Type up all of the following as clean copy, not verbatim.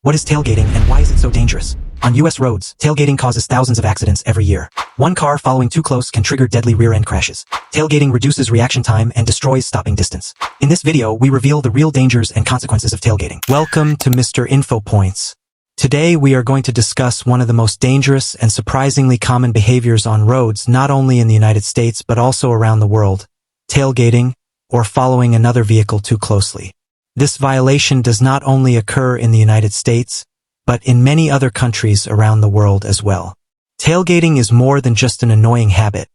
What is tailgating and why is it so dangerous? On U.S. roads, tailgating causes thousands of accidents every year. One car following too close can trigger deadly rear-end crashes. Tailgating reduces reaction time and destroys stopping distance. In this video, we reveal the real dangers and consequences of tailgating. Welcome to Mr. InfoPoints. Today, we are going to discuss one of the most dangerous and surprisingly common behaviors on roads, not only in the United States, but also around the world: tailgating, or following another vehicle too closely. This violation does not only occur in the United States, but in many other countries around the world as well. Tailgating is more than just an annoying habit.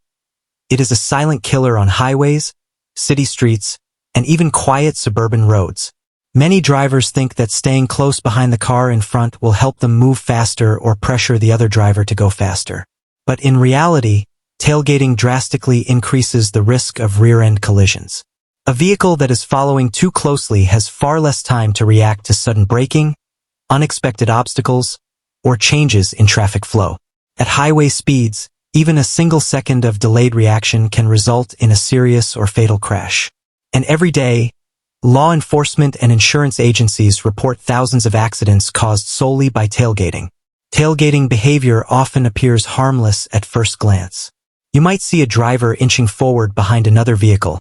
It is a silent killer on highways, city streets, and even quiet suburban roads. Many drivers think that staying close behind the car in front will help them move faster or pressure the other driver to go faster. But in reality, tailgating drastically increases the risk of rear-end collisions. A vehicle that is following too closely has far less time to react to sudden braking, unexpected obstacles, or changes in traffic flow. At highway speeds, even a single second of delayed reaction can result in a serious or fatal crash. And every day, law enforcement and insurance agencies report thousands of accidents caused solely by tailgating. Tailgating behavior often appears harmless at first glance. You might see a driver inching forward behind another vehicle,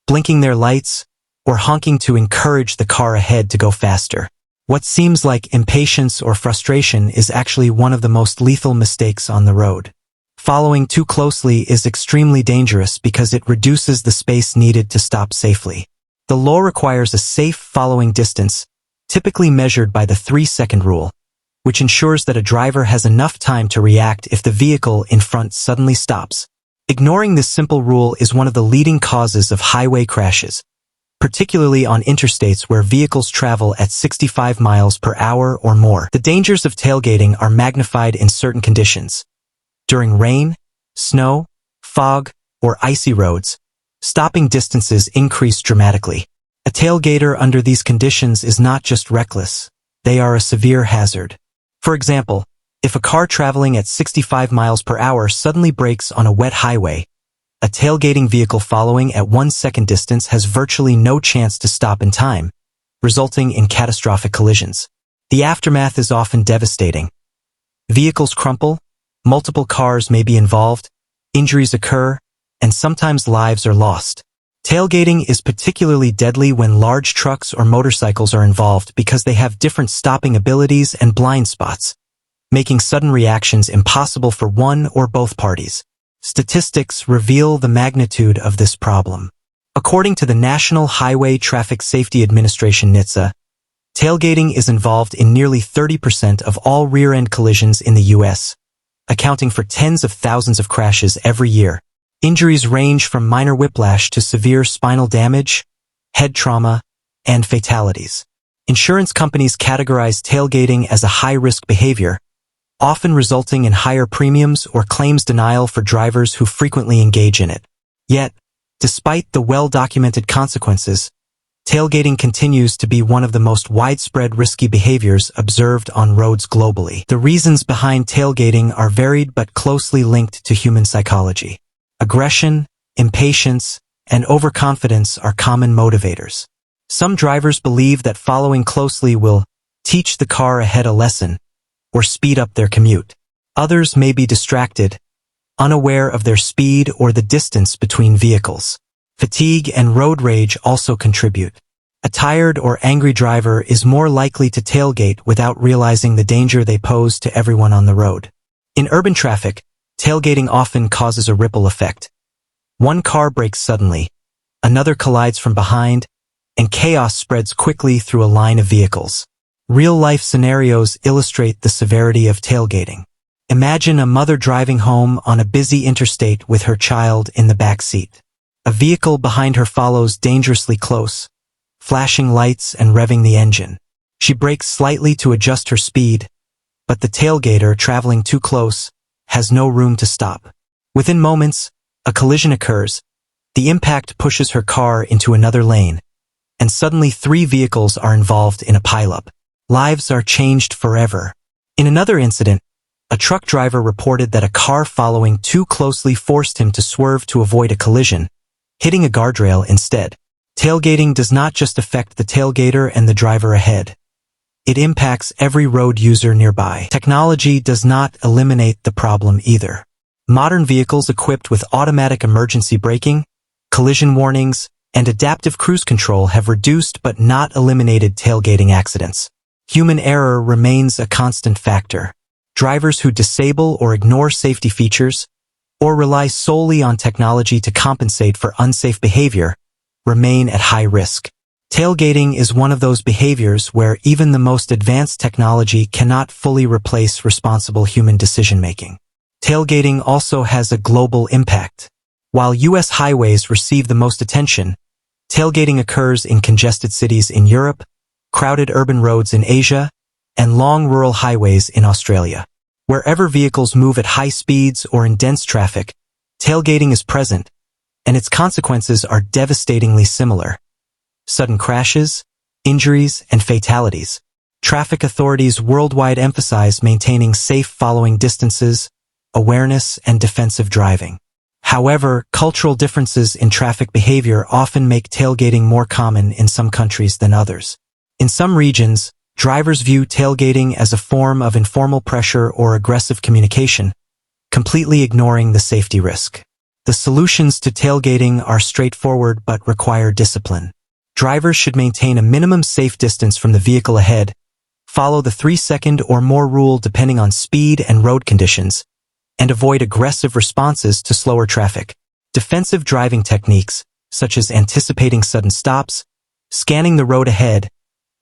blinking their lights, or honking to encourage the car ahead to go faster. What seems like impatience or frustration is actually one of the most lethal mistakes on the road. Following too closely is extremely dangerous because it reduces the space needed to stop safely. The law requires a safe following distance, typically measured by the 3-second rule, which ensures that a driver has enough time to react if the vehicle in front suddenly stops. Ignoring this simple rule is one of the leading causes of highway crashes, particularly on interstates where vehicles travel at 65 miles per hour or more. The dangers of tailgating are magnified in certain conditions. During rain, snow, fog, or icy roads, stopping distances increase dramatically. A tailgater under these conditions is not just reckless, they are a severe hazard. For example, if a car traveling at 65 miles per hour suddenly brakes on a wet highway, a tailgating vehicle following at 1 second distance has virtually no chance to stop in time, resulting in catastrophic collisions. The aftermath is often devastating. Vehicles crumple, multiple cars may be involved, injuries occur, and sometimes lives are lost. Tailgating is particularly deadly when large trucks or motorcycles are involved because they have different stopping abilities and blind spots, making sudden reactions impossible for one or both parties. Statistics reveal the magnitude of this problem. According to the National Highway Traffic Safety Administration (NHTSA), tailgating is involved in nearly 30% of all rear-end collisions in the U.S., accounting for tens of thousands of crashes every year. Injuries range from minor whiplash to severe spinal damage, head trauma, and fatalities. Insurance companies categorize tailgating as a high-risk behavior, often resulting in higher premiums or claims denial for drivers who frequently engage in it. Yet, despite the well-documented consequences, tailgating continues to be one of the most widespread risky behaviors observed on roads globally. The reasons behind tailgating are varied but closely linked to human psychology. Aggression, impatience, and overconfidence are common motivators. Some drivers believe that following closely will teach the car ahead a lesson, or speed up their commute. Others may be distracted, unaware of their speed or the distance between vehicles. Fatigue and road rage also contribute. A tired or angry driver is more likely to tailgate without realizing the danger they pose to everyone on the road. In urban traffic, tailgating often causes a ripple effect. One car brakes suddenly, another collides from behind, and chaos spreads quickly through a line of vehicles. Real-life scenarios illustrate the severity of tailgating. Imagine a mother driving home on a busy interstate with her child in the back seat. A vehicle behind her follows dangerously close, flashing lights and revving the engine. She brakes slightly to adjust her speed, but the tailgater, traveling too close, has no room to stop. Within moments, a collision occurs. The impact pushes her car into another lane, and suddenly 3 vehicles are involved in a pileup. Lives are changed forever. In another incident, a truck driver reported that a car following too closely forced him to swerve to avoid a collision, hitting a guardrail instead. Tailgating does not just affect the tailgater and the driver ahead. it impacts every road user nearby. Technology does not eliminate the problem either. Modern vehicles equipped with automatic emergency braking, collision warnings, and adaptive cruise control have reduced but not eliminated tailgating accidents. Human error remains a constant factor. Drivers who disable or ignore safety features, or rely solely on technology to compensate for unsafe behavior, remain at high risk. Tailgating is one of those behaviors where even the most advanced technology cannot fully replace responsible human decision-making. Tailgating also has a global impact. While U.S. highways receive the most attention, tailgating occurs in congested cities in Europe, crowded urban roads in Asia, and long rural highways in Australia. Wherever vehicles move at high speeds or in dense traffic, tailgating is present, and its consequences are devastatingly similar. Sudden crashes, injuries, and fatalities. Traffic authorities worldwide emphasize maintaining safe following distances, awareness, and defensive driving. However, cultural differences in traffic behavior often make tailgating more common in some countries than others. In some regions, drivers view tailgating as a form of informal pressure or aggressive communication, completely ignoring the safety risk. The solutions to tailgating are straightforward but require discipline. Drivers should maintain a minimum safe distance from the vehicle ahead, follow the 3-second or more rule depending on speed and road conditions, and avoid aggressive responses to slower traffic. Defensive driving techniques, such as anticipating sudden stops, scanning the road ahead,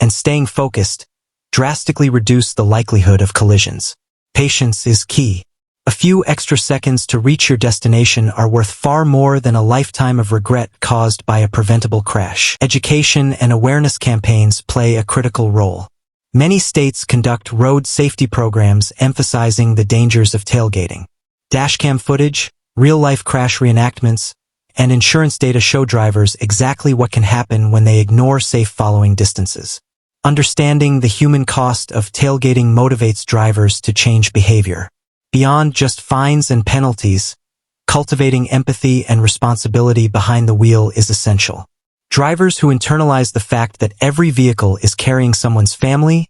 and staying focused, drastically reduce the likelihood of collisions. Patience is key. A few extra seconds to reach your destination are worth far more than a lifetime of regret caused by a preventable crash. Education and awareness campaigns play a critical role. Many states conduct road safety programs emphasizing the dangers of tailgating. Dashcam footage, real-life crash reenactments, and insurance data show drivers exactly what can happen when they ignore safe following distances. Understanding the human cost of tailgating motivates drivers to change behavior. Beyond just fines and penalties, cultivating empathy and responsibility behind the wheel is essential. Drivers who internalize the fact that every vehicle is carrying someone's family,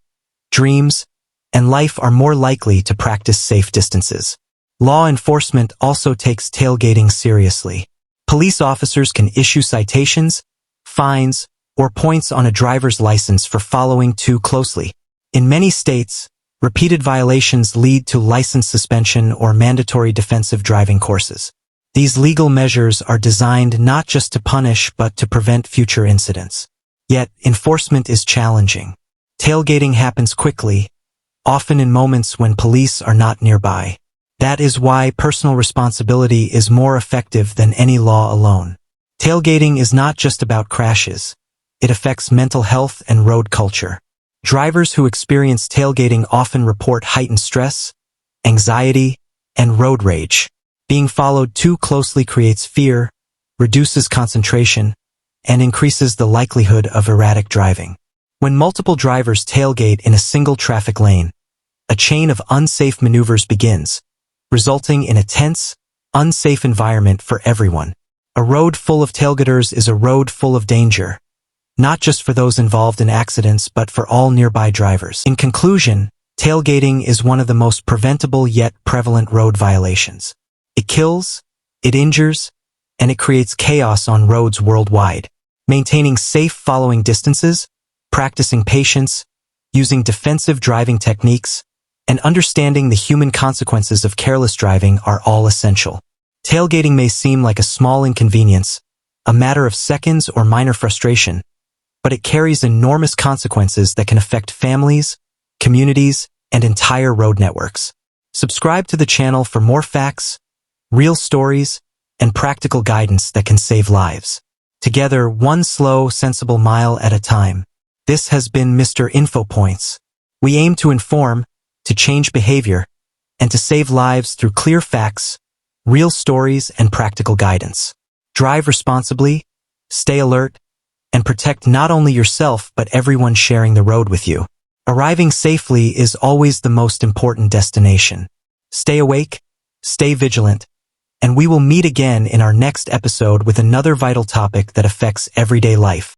dreams, and life are more likely to practice safe distances. Law enforcement also takes tailgating seriously. Police officers can issue citations, fines, or points on a driver's license for following too closely. In many states, repeated violations lead to license suspension or mandatory defensive driving courses. These legal measures are designed not just to punish but to prevent future incidents. Yet, enforcement is challenging. Tailgating happens quickly, often in moments when police are not nearby. That is why personal responsibility is more effective than any law alone. Tailgating is not just about crashes. It affects mental health and road culture. Drivers who experience tailgating often report heightened stress, anxiety, and road rage. Being followed too closely creates fear, reduces concentration, and increases the likelihood of erratic driving. When multiple drivers tailgate in a single traffic lane, a chain of unsafe maneuvers begins, resulting in a tense, unsafe environment for everyone. A road full of tailgaters is a road full of danger, not just for those involved in accidents but for all nearby drivers. In conclusion, tailgating is one of the most preventable yet prevalent road violations. It kills, it injures, and it creates chaos on roads worldwide. Maintaining safe following distances, practicing patience, using defensive driving techniques, and understanding the human consequences of careless driving are all essential. Tailgating may seem like a small inconvenience, a matter of seconds or minor frustration, but it carries enormous consequences that can affect families, communities, and entire road networks. Subscribe to the channel for more facts, real stories, and practical guidance that can save lives. Together, one slow, sensible mile at a time. This has been Mr. InfoPoints. We aim to inform, to change behavior, and to save lives through clear facts, real stories, and practical guidance. Drive responsibly, stay alert, and protect not only yourself but everyone sharing the road with you. Arriving safely is always the most important destination. Stay awake, stay vigilant, and we will meet again in our next episode with another vital topic that affects everyday life.